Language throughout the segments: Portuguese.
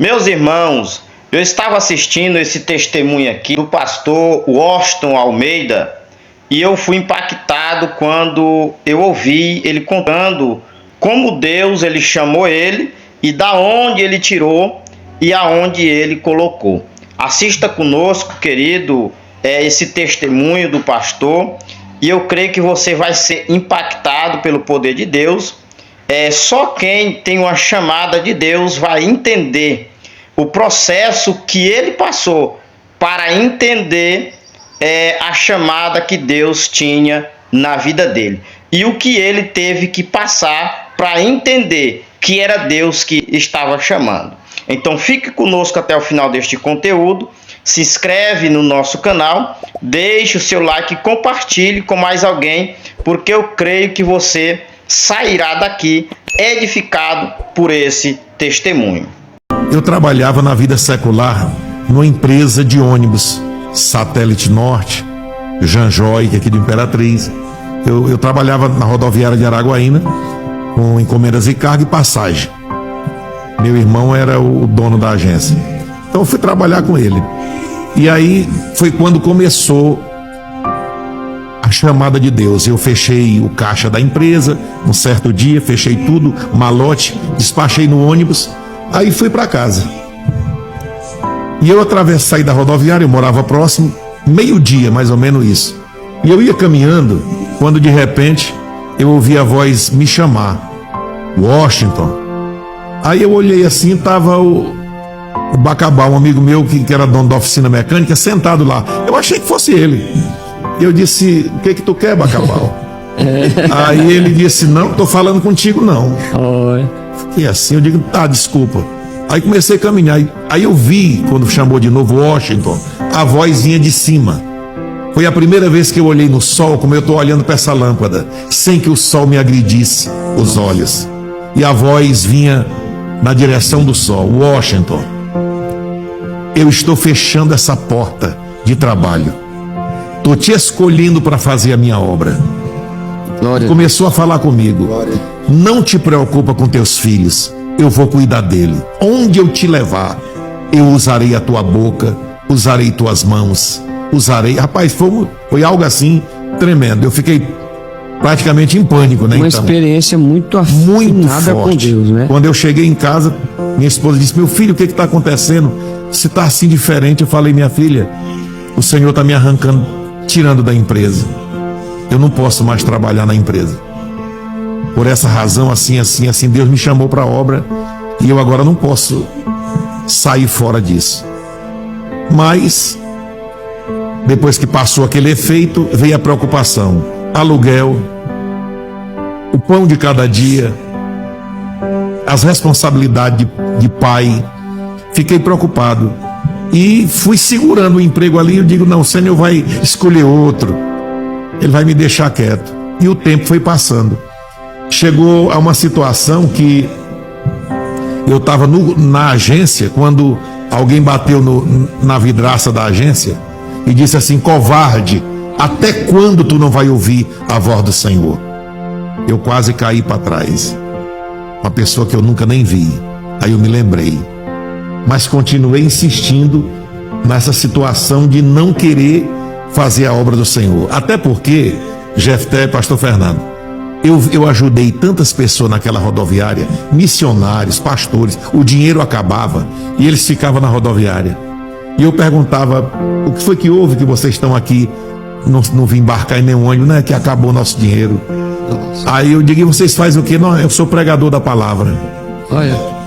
Meus irmãos, eu estava assistindo esse testemunho aqui do pastor Washington Almeida e eu fui impactado quando eu ouvi ele contando como Deus ele chamou ele e da onde ele tirou e aonde ele colocou. Assista conosco, querido, esse testemunho do pastor e eu creio que você vai ser impactado pelo poder de Deus. Só quem tem uma chamada de Deus vai entender o processo que ele passou para entender a chamada que Deus tinha na vida dele e o que ele teve que passar para entender que era Deus que estava chamando. Então fique conosco até o final deste conteúdo, se inscreve no nosso canal, deixe o seu like e compartilhe com mais alguém, porque eu creio que você sairá daqui edificado por esse testemunho. Eu trabalhava na vida secular numa empresa de ônibus, Satélite Norte, Janjoy, aqui do Imperatriz. Eu trabalhava na rodoviária de Araguaína, com encomendas e carga e passagem. Meu irmão era o dono da agência. Então eu fui trabalhar com ele. E aí foi quando começou a chamada de Deus. Eu fechei o caixa da empresa, um certo dia, fechei tudo, malote, despachei no ônibus. Aí fui para casa. E eu saí da rodoviária, eu morava próximo, meio-dia, mais ou menos isso. E eu ia caminhando, quando de repente eu ouvi a voz me chamar. Washington. Aí eu olhei assim, tava o Bacabal, um amigo meu que era dono da oficina mecânica, sentado lá. Eu achei que fosse ele. E eu disse, o que tu quer, Bacabal? Aí ele disse, não, tô falando contigo não. Fiquei assim, eu digo, tá, desculpa. Aí comecei a caminhar. Aí eu vi, quando chamou de novo Washington, a voz vinha de cima. Foi a primeira vez que eu olhei no sol, como eu estou olhando para essa lâmpada, sem que o sol me agredisse os olhos. E a voz vinha na direção do sol. Washington, eu estou fechando essa porta de trabalho. Estou te escolhendo para fazer a minha obra. Glória. Começou a falar comigo. Glória. Não te preocupa com teus filhos, eu vou cuidar dele. Onde eu te levar, eu usarei a tua boca, usarei tuas mãos, usarei. Rapaz, foi algo assim tremendo. Eu fiquei praticamente em pânico, né? Uma experiência muito afinada com Deus, né? Quando eu cheguei em casa, minha esposa disse, meu filho, o que está acontecendo? Se está assim diferente. Eu falei, minha filha, o Senhor está me arrancando, tirando da empresa. Eu não posso mais trabalhar na empresa. Por essa razão, assim, Deus me chamou para a obra e eu agora não posso sair fora disso. Mas, depois que passou aquele efeito, veio a preocupação. Aluguel, o pão de cada dia, as responsabilidades de pai. Fiquei preocupado e fui segurando o emprego ali. Eu digo, não, o Senhor vai escolher outro, Ele vai me deixar quieto. E o tempo foi passando. Chegou a uma situação que eu estava na agência, quando alguém bateu na vidraça da agência e disse assim, covarde, até quando tu não vai ouvir a voz do Senhor? Eu quase caí para trás. Uma pessoa que eu nunca nem vi. Aí eu me lembrei. Mas continuei insistindo nessa situação de não querer fazer a obra do Senhor. Até porque, Jefté, pastor Fernando, eu ajudei tantas pessoas naquela rodoviária, missionários, pastores, o dinheiro acabava e eles ficavam na rodoviária. E eu perguntava, o que foi que houve que vocês estão aqui, não vim embarcar em nenhum ônibus, né? Que acabou o nosso dinheiro. Aí eu digo, vocês fazem o quê? Não, eu sou pregador da palavra.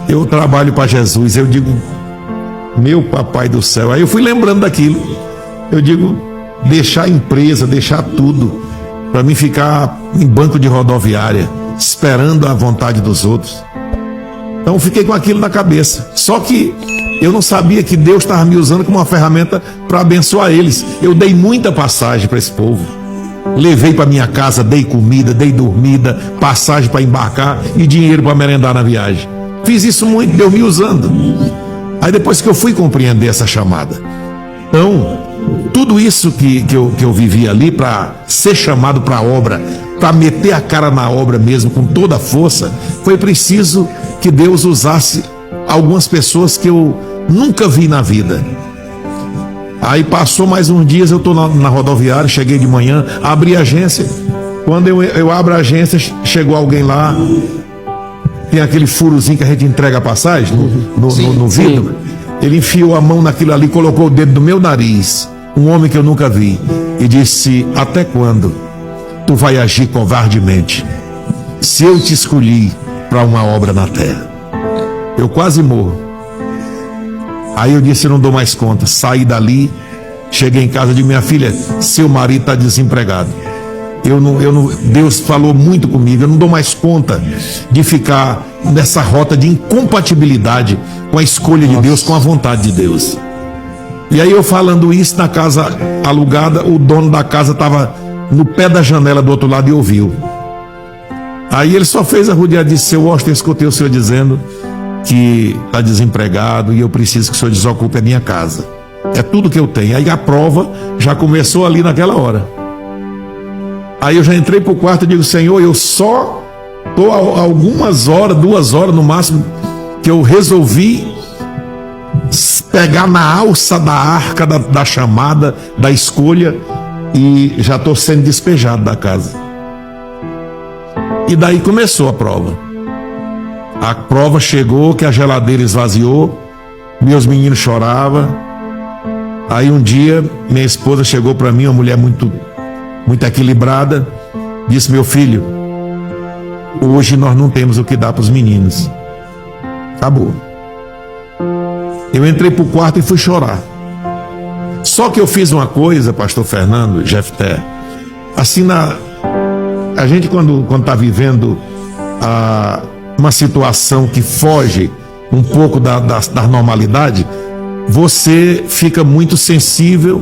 Eu trabalho para Jesus. Eu digo, meu papai do céu. Aí eu fui lembrando daquilo. Eu digo, deixar a empresa, deixar tudo, para mim ficar em banco de rodoviária, esperando a vontade dos outros. Então fiquei com aquilo na cabeça. Só que eu não sabia que Deus estava me usando como uma ferramenta para abençoar eles. Eu dei muita passagem para esse povo. Levei para minha casa, dei comida, dei dormida, passagem para embarcar e dinheiro para merendar na viagem. Fiz isso muito, Deus me usando. Aí depois que eu fui compreender essa chamada. Então, tudo isso que eu vivi ali para ser chamado para a obra, para meter a cara na obra mesmo com toda a força, foi preciso que Deus usasse algumas pessoas que eu nunca vi na vida. Aí passou mais uns dias, eu estou na rodoviária, cheguei de manhã, abri a agência. Quando eu abro a agência, chegou alguém lá, tem aquele furozinho que a gente entrega a passagem no vidro. Ele enfiou a mão naquilo ali, colocou o dedo no meu nariz, um homem que eu nunca vi, e disse: até quando tu vai agir covardemente, se eu te escolhi para uma obra na terra? Eu quase morro. Aí eu disse: eu não dou mais conta. Saí dali, cheguei em casa de minha filha, seu marido está desempregado. Deus falou muito comigo, eu não dou mais conta de ficar nessa rota de incompatibilidade com a escolha de Deus, com a vontade de Deus. E aí eu falando isso na casa alugada, o dono da casa estava no pé da janela do outro lado e ouviu. Aí ele só fez a rodeada e disse: seu Washington, eu escutei o senhor dizendo que está desempregado e eu preciso que o senhor desocupe a minha casa. É tudo que eu tenho. Aí a prova já começou ali naquela hora. Aí eu já entrei para o quarto e digo: Senhor, eu só estou algumas horas, 2 horas no máximo, que eu resolvi pegar na alça da arca da chamada, da escolha, e já estou sendo despejado da casa. E daí começou a prova. A prova chegou, que a geladeira esvaziou, meus meninos choravam. Aí um dia minha esposa chegou para mim, uma mulher muito equilibrada, disse: meu filho, hoje nós não temos o que dar para os meninos. Acabou. Eu entrei para o quarto e fui chorar. Só que eu fiz uma coisa, pastor Fernando, Jefté, assim, a gente quando está vivendo uma situação que foge um pouco da normalidade, você fica muito sensível.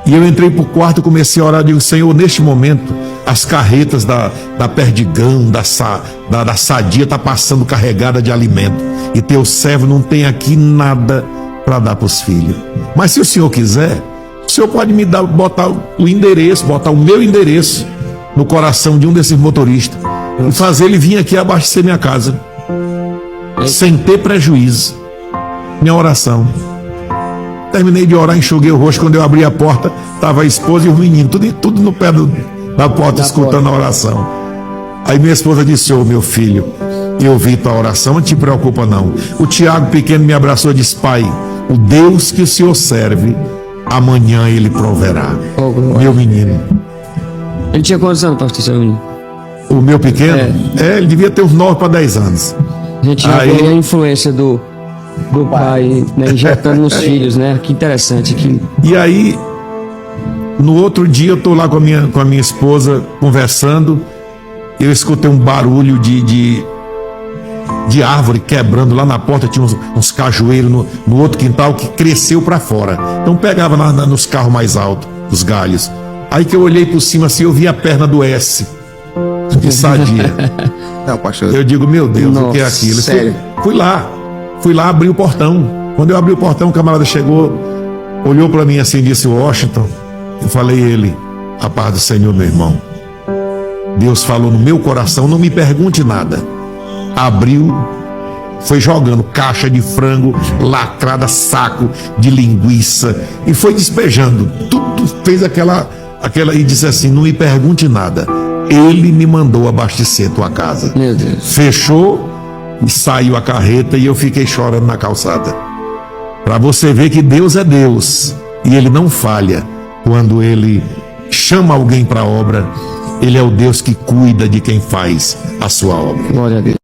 E eu entrei para o quarto e comecei a orar. Digo: Senhor, neste momento as carretas da Perdigão, da Sadia está passando carregada de alimento, e teu servo não tem aqui nada para dar para os filhos. Mas se o Senhor quiser, o Senhor pode me botar o endereço, botar o meu endereço no coração de um desses motoristas e fazer ele vir aqui abastecer minha casa, sem ter prejuízo. Minha oração. Terminei de orar, enxuguei o rosto. Quando eu abri a porta, estava a esposa e os meninos, tudo no pé da porta, escutando a oração. Aí minha esposa disse: ô meu filho, eu vi tua oração, não te preocupa não. O Tiago pequeno me abraçou e disse: pai, o Deus que o Senhor serve, amanhã ele proverá. Meu menino. Ele tinha quantos anos, pastor, seu menino? O meu pequeno? Ele devia ter uns 9 para 10 anos. A gente já vê a influência do pai, né, injetando nos filhos, né? Que interessante. E aí, no outro dia, eu tô lá com a minha esposa conversando. Eu escutei um barulho de árvore quebrando lá na porta. Tinha uns cajueiros no outro quintal que cresceu para fora. Então pegava nos carros mais altos, os galhos. Aí que eu olhei por cima assim, eu vi a perna do S de Sadia. Não, pastor. Eu digo: meu Deus, nossa, o que é aquilo? Sério? Fui lá, abri o portão. Quando eu abri o portão, o camarada chegou, olhou para mim assim e disse: Washington. Eu falei: ele, a paz do Senhor, meu irmão. Deus falou no meu coração, não me pergunte nada. Abriu, foi jogando caixa de frango, lacrada, saco de linguiça, e foi despejando. Tudo fez aquela e disse assim: não me pergunte nada. Ele me mandou abastecer tua casa. Meu Deus. Fechou e saiu a carreta, e eu fiquei chorando na calçada. Para você ver que Deus é Deus e Ele não falha. Quando Ele chama alguém para a obra, Ele é o Deus que cuida de quem faz a sua obra. Glória a Deus.